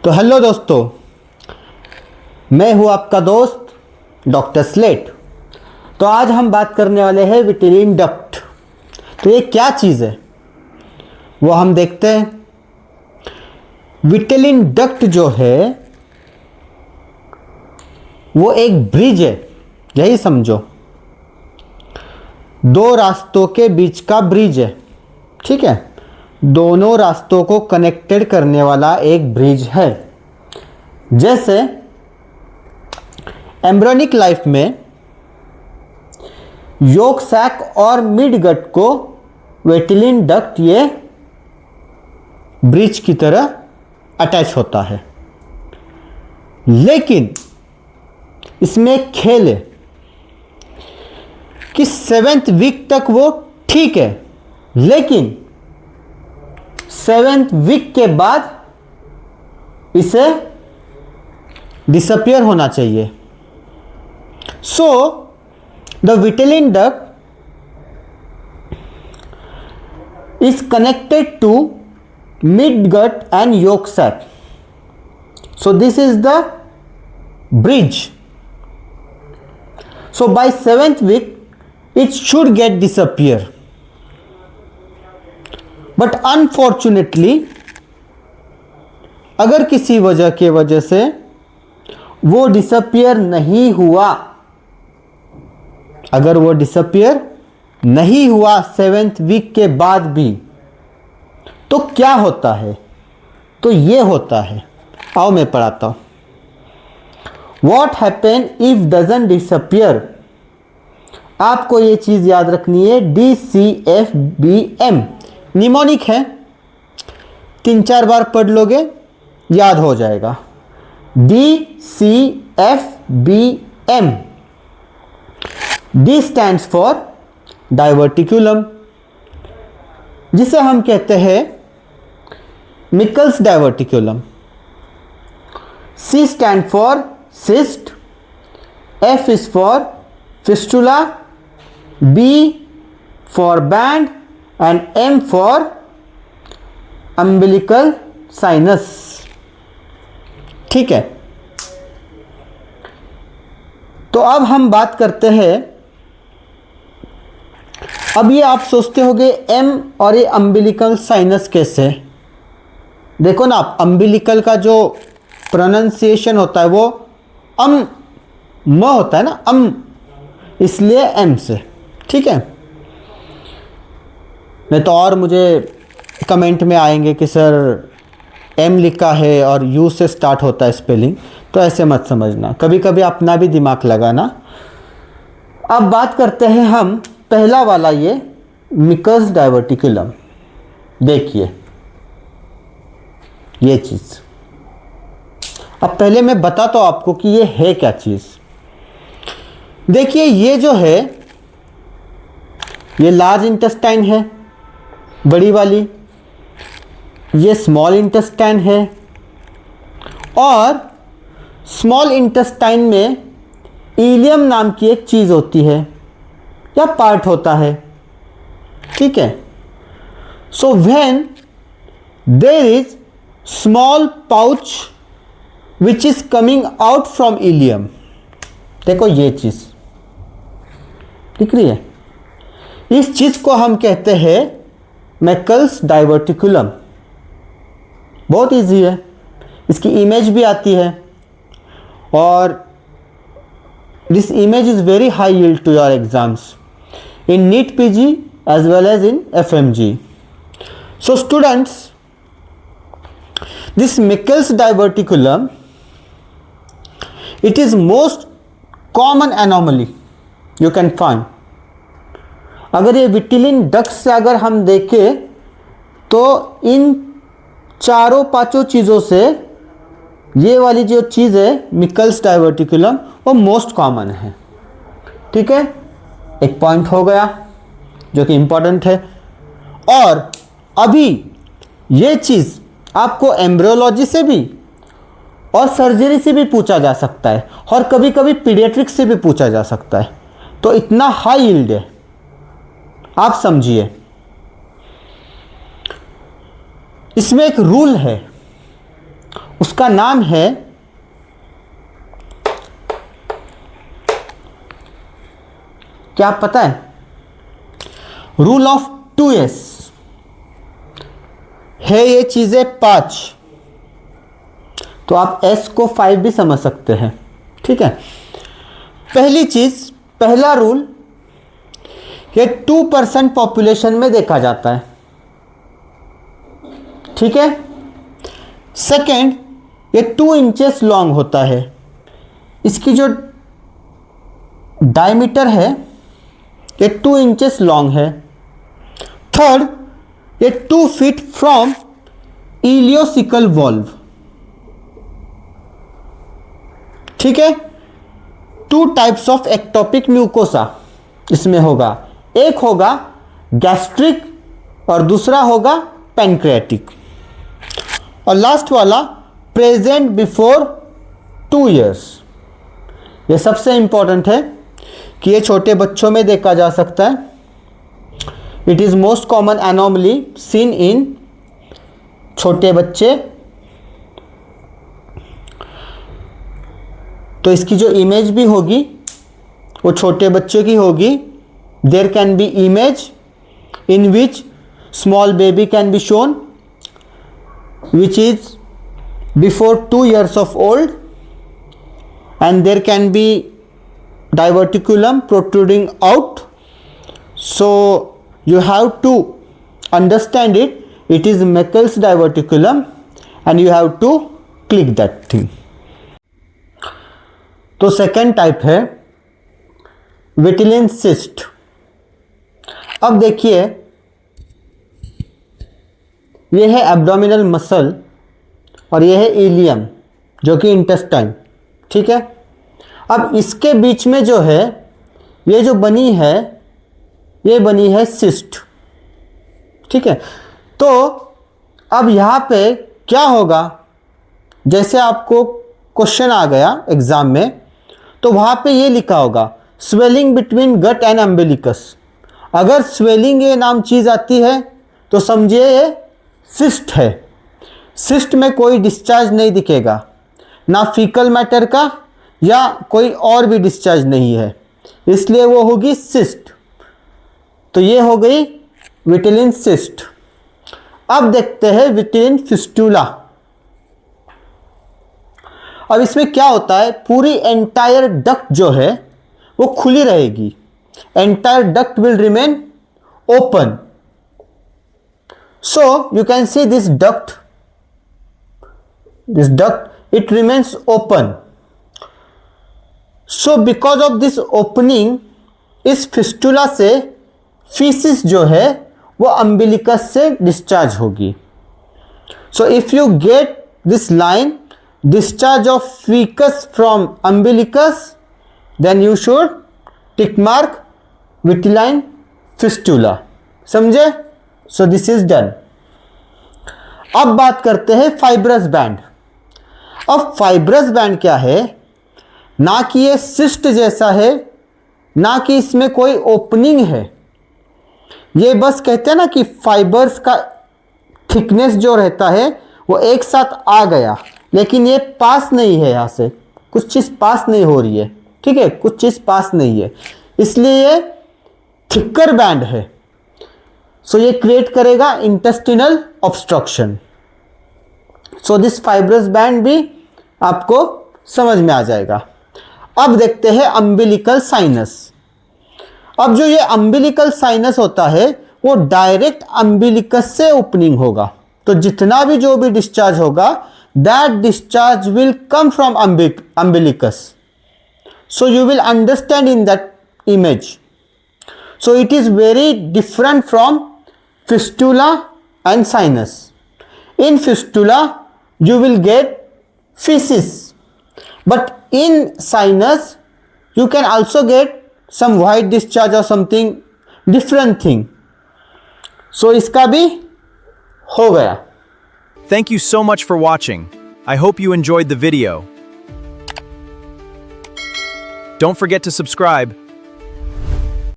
तो हेलो दोस्तों, मैं हूं आपका दोस्त डॉक्टर स्लेट। तो आज हम बात करने वाले हैं विटिलिन डक्ट। तो ये क्या चीज़ है वो हम देखते हैं। विटिलिन डक्ट जो है वो एक ब्रिज है, यही समझो। दो रास्तों के बीच का ब्रिज है, ठीक है। दोनों रास्तों को कनेक्टेड करने वाला एक ब्रिज है। जैसे एम्ब्रियोनिक लाइफ में योक सैक और मिड गट को विटिलिन डक्ट ये ब्रिज की तरह अटैच होता है। लेकिन इसमें एक खेल है कि 7th वीक तक वो ठीक है, लेकिन 7th वीक के बाद इसे डिसअपियर होना चाहिए। So the vitelline duct is connected to midgut and yolk sac. So this is the bridge. So by 7th week it should get disappear, but unfortunately अगर किसी वजह से वो डिसअपियर नहीं हुआ, अगर वो डिसअपियर नहीं हुआ 7th वीक के बाद भी, तो क्या होता है? तो ये होता है, आओ मैं पढ़ाता हूं। What happen if doesn't disappear? आपको ये चीज याद रखनी है। DCFBM निमोनिक है, 3-4 बार पढ़ लोगे याद हो जाएगा। DCFBM, D stands for diverticulum, जिसे हम कहते हैं मिकल्स diverticulum. C stand for cyst, F is for fistula, B for band and M for umbilical sinus, ठीक है। तो अब हम बात करते हैं। अब ये आप सोचते होंगे M और ये umbilical sinus कैसे? देखो ना, आप umbilical का जो प्रोनाउंसिएशन होता है वो म होता है ना, इसलिए M से, ठीक है। नहीं तो और मुझे कमेंट में आएंगे कि सर M लिखा है और U से स्टार्ट होता है स्पेलिंग, तो ऐसे मत समझना, कभी कभी अपना भी दिमाग लगाना। अब बात करते हैं हम पहला वाला, ये मिकस डाइवर्टिकुलम। देखिए ये चीज़, अब पहले मैं बताता हूँ आपको कि ये है क्या चीज़। देखिए ये जो है ये लार्ज इंटेस्टाइन है, बड़ी वाली, ये स्मॉल इंटेस्टाइन है, और स्मॉल इंटेस्टाइन में इलियम नाम की एक चीज़ होती है या पार्ट होता है, ठीक है। So when there is small pouch which is coming out from ileum, देखो ये चीज़ दिख रही है, इस चीज़ को हम कहते हैं मैकल्स डाइवर्टिकुलम। बहुत इजी है, इसकी इमेज भी आती है, और this image is very high yield to your exams in NEET PG as well as in FMG। So students, this Meckel's diverticulum, it is most common anomaly you can find। अगर ये विटिलिन duct से अगर हम देखें तो इन 4-5 चीज़ों से ये वाली जो चीज़ है मिकल्स डाइवर्टिकुलम वो मोस्ट कॉमन है, ठीक है। एक पॉइंट हो गया जो कि इम्पॉर्टेंट है। और अभी ये चीज़ आपको एम्ब्रियोलॉजी से भी और सर्जरी से भी पूछा जा सकता है, और कभी कभी पीडियाट्रिक्स से भी पूछा जा सकता है। तो इतना हाई यील्ड है, आप समझिए। इसमें एक रूल है, उसका नाम है क्या पता है? रूल ऑफ 2s है ये चीजें 5, तो आप s को 5 भी समझ सकते हैं। ठीक है, पहली चीज, पहला रूल, ये 2% पॉपुलेशन में देखा जाता है। ठीक है, सेकेंड, ये 2 इंचेस लॉन्ग होता है, इसकी जो डायमीटर है ये 2 इंचेस लॉन्ग है। थर्ड, ये 2 फीट फ्रॉम इलियोसिकल वॉल्व। ठीक है, 2 टाइप्स ऑफ एक्टोपिक म्यूकोसा इसमें होगा, एक होगा गैस्ट्रिक और दूसरा होगा पैनक्रियाटिक। और लास्ट वाला प्रेजेंट बिफोर 2 इयर्स। ये सबसे इंपॉर्टेंट है कि ये छोटे बच्चों में देखा जा सकता है। It is most common anomaly seen in छोटे बच्चे। तो इसकी जो इमेज भी होगी वो छोटे बच्चों की होगी। There can be image in which small baby can be shown which is before 2 years of old, and there can be diverticulum protruding out. So you have to understand it. It is Meckel's diverticulum and you have to click that thing. तो second type है विटिलिन cyst. अब देखिए, ये है abdominal muscle और ये है ilium जो कि इंटेस्टाइन। ठीक है, अब इसके बीच में जो है ये जो बनी है, ये बनी है सिस्ट। ठीक है, तो अब यहाँ पे क्या होगा, जैसे आपको क्वेश्चन आ गया एग्जाम में तो वहाँ पे ये लिखा होगा swelling between gut and umbilicus. अगर स्वेलिंग ये नाम चीज़ आती है तो समझिए ये सिस्ट है। सिस्ट में कोई डिस्चार्ज नहीं दिखेगा, ना फीकल मैटर का या कोई और भी डिस्चार्ज नहीं है, इसलिए वो होगी सिस्ट। तो ये हो गई विटिलिन सिस्ट। अब देखते हैं विटिलिन फिस्टुला। अब इसमें क्या होता है, पूरी एंटायर डक्ट जो है वो खुली रहेगी। Entire duct will remain open. So you can see this duct, it remains open. So because of this opening, इस फिस्टुला से फीसिस जो है वो अम्बिलिकस से डिस्चार्ज होगी। So if you get this line, discharge of fecus from umbilicus, then you should tick mark vitelline fistula. समझे? सो this is done. अब बात करते हैं फाइब्रस बैंड। अब फाइब्रस बैंड क्या है, ना कि ये सिस्ट जैसा है, ना कि इसमें कोई ओपनिंग है। ये बस कहते हैं ना कि फाइबर्स का थिकनेस जो रहता है वो एक साथ आ गया, लेकिन ये पास नहीं है, यहाँ से कुछ चीज़ पास नहीं हो रही है। ठीक है, कुछ चीज़ पास नहीं है, इसलिए ये थिकर बैंड है। सो ये क्रिएट करेगा intestinal obstruction. So this fibrous band भी आपको समझ में आ जाएगा। अब देखते हैं अम्बिलिकल साइनस। अब जो ये अम्बिलिकल साइनस होता है वो डायरेक्ट अम्बिलिकस से ओपनिंग होगा, तो जितना भी जो भी डिस्चार्ज होगा that discharge will come from umbilicus. So you will understand in that image. So it is very different from fistula and sinus. In fistula you will get feces, but in sinus you can also get some white discharge or something different thing. So इसका भी हो गया। Thank you so much for watching. I hope you enjoyed the video. Don't forget to subscribe.